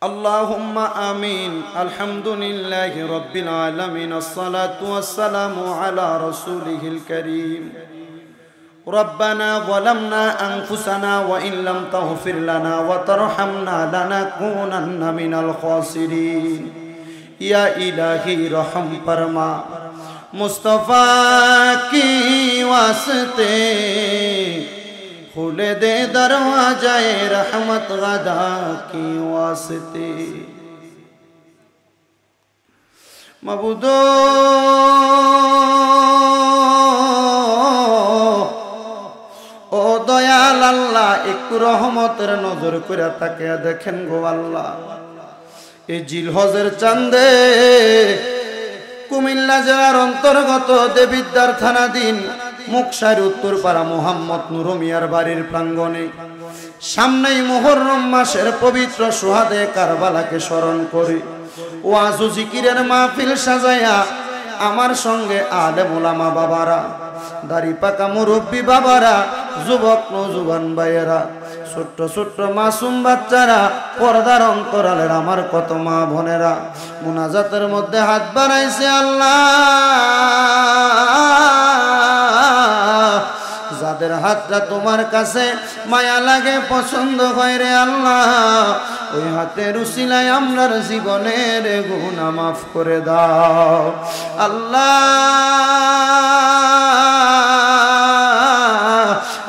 اللهم آمين. الحمد لله رب العالمين. الصلاة والسلام على رسوله الكريم. ربنا ظلمنا أنفسنا وإن لم تغفر لنا وترحمنا لنكونن من الخاسرين. या इलाही रहम फरमा मुस्तफ़ा की वास्ते खुले दे दरवाज़े रहमत गदा की वास्ते। मबूदो ओ दयाल अल्लाह एक रहमतेर नजर करे ताकिया देखें गो अल्लाह এই জিলহজের চাঁদে কুমিল্লা জেলার অন্তর্গত দেবিদ্বার থানাধীন মুকসার উত্তরপাড়া মোহাম্মদ নুর মিয়ার বাড়ির প্রাঙ্গণে সামনেই মুহররম মাসের পবিত্র সুহাদে কারবালাকে স্মরণ করে ওয়াজ ও জিকিরের মাহফিল সাজায়া আমার সঙ্গে আলেম ওলামা বাবারা, দাড়ি পাকা মুরব্বী বাবারা, যুবক নওজোয়ান ভাইয়েরা, ছোট্ট ছোট্ট মাসুম বাচ্চারা, পর্দার অন্তরালের আমার কত মা বোনেরা মুনাজাতের মধ্যে হাত বাড়াইছে। আল্লাহ যাদের হাতটা তোমার কাছে মায়া লাগে, পছন্দ হয় রে আল্লাহ, ওই হাতের উসিলায় আমরার জীবনের গুনাহ মাফ করে দাও আল্লাহ।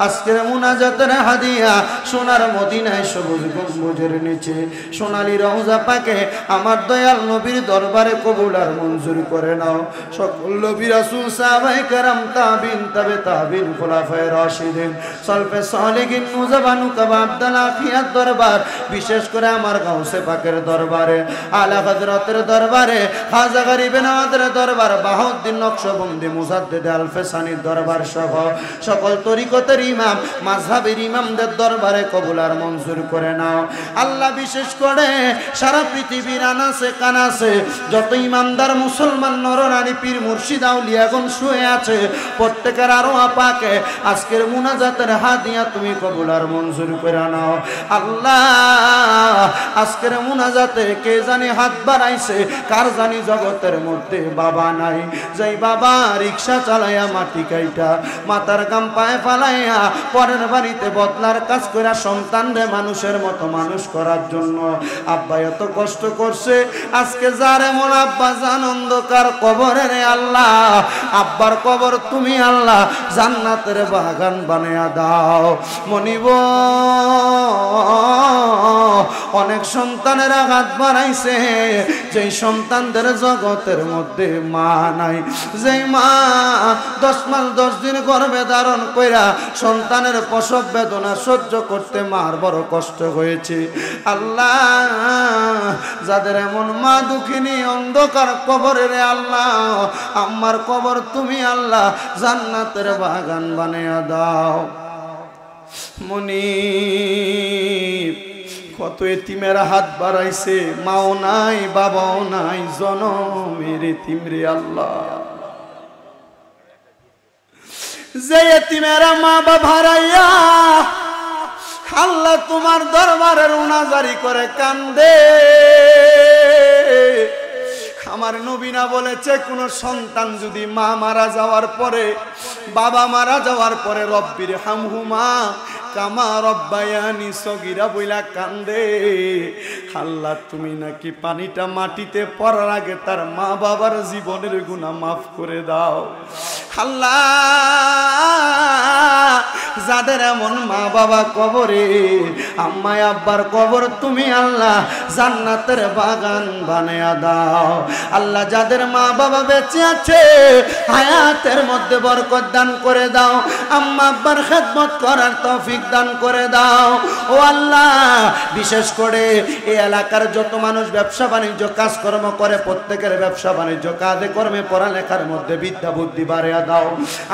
আজকের মুনাজাতের হাদিয়া সোনার মদিনায় সবুজ গম্বুজের নিচে সোনালী রওজা পাকে আমার দয়াল নবীর দরবারে কবুল আর মঞ্জুর করে নাও। সকল নবী রাসূল সাহাবায়ে কেরাম তাবিন তাবে তাবিন খুলাফায়ে রাশিদিন সালফে সালেহিন মুজাবানু কাবা আব্দুল আখিয়ার দরবার, বিশেষ করে আমার গাউসে পাকের দরবারে, আলা হযরতের দরবারে, খাজা গরিবে নওয়াজের দরবার, বাহাউদ্দিন নকশবন্দি মুজাদ্দিদ আলফেসানির দরবার সহ সকল তরিকতের ইমাম মাযহাবের ইমামদের দরবারে কবুল আর মঞ্জুর করে নাও আল্লাহ। বিশেষ করে সারা পৃথিবীর আনাসে কানাসে যত ইমানদার মুসলমান নরনারী পীর মুর্শিদ আউলিয়াগণ শুয়ে আছে, প্রত্যেকের আরো পাকে আজকের মুনাজাতের হাদিয়া তুমি কবুল আর মঞ্জুর করে নাও আল্লাহ। আজকের মুনাজাতে কে জানি হাত বাড়াইছে, কার জানি জগতের মধ্যে বাবা নাই, যেই বাবা রিকশা চালাইয়া মাটি কাইটা মাথার গাম পায়ে ফালাইয়া পরের বাড়িতে বদলার কাজ করে সন্তানরে মানুষের মতো মানুষ করার জন্য আব্বা এত কষ্ট করছে, আজকে যার এমন আব্বা জান অন্ধকার কবরে রে আল্লাহ, আব্বার কবর তুমি আল্লাহ জান্নাতের বাগান বানায়া দাও। মনিব অনেক সন্তানের আঘাত বাড়াইছে, যেই সন্তানদের জগতের মধ্যে মা নাই, যেই মা 10 মাস 10 দিন গর্ভে ধারণ কইরা সন্তানের প্রসব বেদনা সহ্য করতে মার বড় কষ্ট হয়েছে আল্লাহ। যাদের এমন মা দুঃখিনী অন্ধকার কবরে রে আল্লাহ, আমার কবর তুমি আল্লাহ জান্নাতের বাগান বানায়া দাও। মুনিব কত এতিমেরা হাত বাড়াইছে, মাও নাই বাবাও নাই, জনমের এতিম রে আল্লাহ। যে এতিমেরা মা বাবা হারাইয়া আল্লাহ তোমার দরবারে রুনাজারি করে কান্দে, আমার নবী না বলেছে কোন সন্তান যদি মা মারা যাওয়ার পরে, বাবা মারা যাওয়ার পরে রব্বির হামহুমা কামা রব্বায়ানি সগীরা বইলা কান্দে, আল্লাহ তুমি নাকি পানিটা মাটিতে পড়ার আগে তার মা বাবার জীবনের গুনাহ মাফ করে দাও আল্লাহ। যাদের এমন মা বাবা কবরে, আম্মা আব্বার কবর তুমি আল্লাহ জান্নাতের বাগান বানায়া দাও আল্লাহ। যাদের মা বাবা বেঁচে আছে হায়াতের মধ্যে বরকত দান করে দাও, আম্মা আব্বার খেদমত করার তৌফিক দান করে দাও ও আল্লাহ। বিশেষ করে এই এলাকার যত মানুষ ব্যবসা বাণিজ্য কাজকর্ম করে, প্রত্যেকের ব্যবসা বাণিজ্য কাজে কর্মে পড়ালেখার মধ্যে বিদ্যা বুদ্ধি বাড়িয়ে দাও।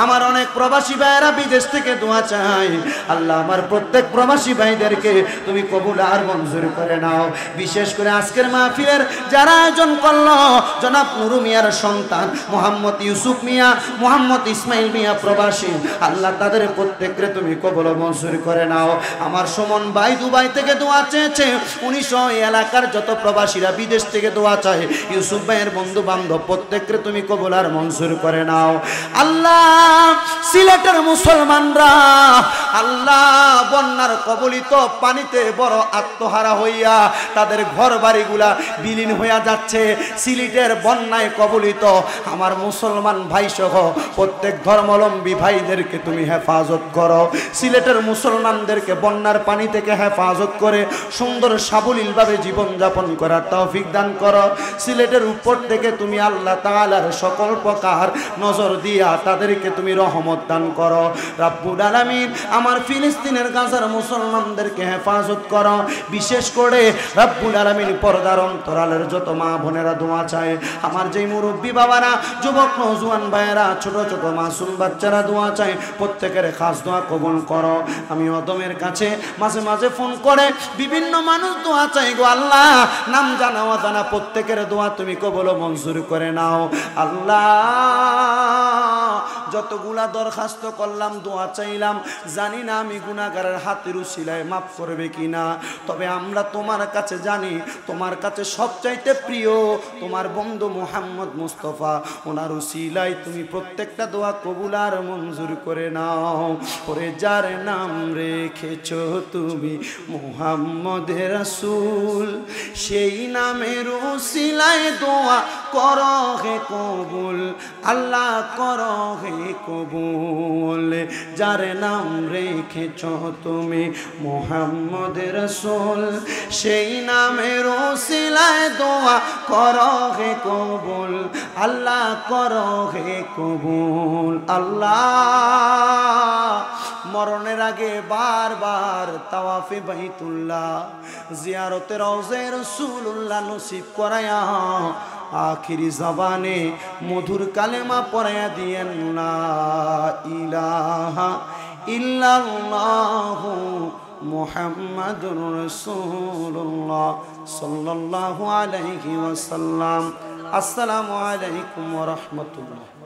আমার অনেক প্রবাসী ভাইয়েরা বিদেশ থেকে দোয়া চাই। আল্লাহ আমার প্রত্যেক প্রবাসী ভাইদেরকে তুমি কবুল আর মঞ্জুর করে নাও। বিশেষ করে আজকের মাহফিলের যারা আয়োজন করলো, জনাব নুরু মিয়ার সন্তান মোহাম্মদ ইউসুফ মিয়া, মোহাম্মদ ইসমাইল মিয়া প্রবাসী, আল্লাহ তাদের প্রত্যেককে তুমি কবুল মঞ্জুর করে নাও। আমার সুমন ভাই দুবাই থেকে দোয়া চেয়েছে, 1900 এলাকার যত প্রবাসীরা বিদেশ থেকে দোয়া চায়, ইউসুফ ভাইয়ের বন্ধু বান্ধব প্রত্যেককে তুমি কবুল আর মঞ্জুর করে নাও। আল্লাহ সিলেটের মুসলমানরা আল্লাহ বন্যার কবলিত পানিতে বড় আত্মহারা হইয়া তাদের ঘর বাড়িগুলা বিলীন হইয়া যাচ্ছে। সিলেটের বন্যায় কবলিত আমার মুসলমান ভাই সহ প্রত্যেক ধর্মাবলম্বী ভাইদেরকে তুমি হেফাজত করো। সিলেটের মুসলমানদেরকে বন্যার পানি থেকে হেফাজত করে সুন্দর সাবলীলভাবে জীবনযাপন করার তৌফিক দান করো। সিলেটের উপর থেকে তুমি আল্লাহ তাআলার সকল প্রকার নজর দিয়া তাদেরকে তুমি রহমত দান করো রাব্বুল আলামিন। আমার ফিলিস্তিনের গাজার মুসলমানদেরকে হেফাজত করো। বিশেষ করে রাব্বুল আলামিন পর্দার অন্তরালের যত মা বোনেরা দোয়া চায়, আমার যেই মুরব্বী বাবারা, যুবক নওজোয়ান ভাইয়েরা, ছোট ছোট মাসুম বাচ্চারা দোয়া চায়, প্রত্যেকের খাস দোয়া কবুল করো। আমি অদমের কাছে মাঝে মাঝে ফোন করে বিভিন্ন মানুষ দোয়া চাই গো আল্লাহ, নাম জানা অজানা প্রত্যেকের দোয়া তুমি কবুল মঞ্জুর করে নাও। আল্লাহ যতগুলা দরখাস্ত করলাম, দোয়া চাইলাম, জানি না আমি গুনাহগারের হাতের উসিলায় মাফ করবে কিনা, তবে আমরা তোমার কাছে জানি, তোমার কাছে সবচাইতে প্রিয় তোমার বন্ধু মুহাম্মদ মুস্তাফা, ওনার উসিলায় তুমি প্রত্যেকটা দোয়া কবুল আর মঞ্জুর করে নাও। ওরে যার নাম রেখেছো তুমি মুহাম্মদ রাসূল, সেই নামের উসিলায় দোয়া করো হে কবুল, আল্লাহ করো হে কবুল। যার নাম রেখেছো তুমি মুহাম্মদ রাসূল, সেই নামের উসিলায় দোয়া করো হে কবুল, আল্লাহ করো হে কবুল। আল্লাহ মরণের আগে বারবার তাওয়াফে বাইতুল্লাহ, জিয়ারতে রওজে রাসূলুল্লাহ নসিব করায়া আখিরি জবানে মধুর কালেমা পড়ায়া দিয়েন লা ইলাহা ইল্লাল্লাহু মুহাম্মাদুর রাসূলুল্লাহ সাল্লাল্লাহু আলাইহি ওয়াসাল্লাম। আসসালামু আলাইকুম ওয়া রাহমাতুল্লাহ।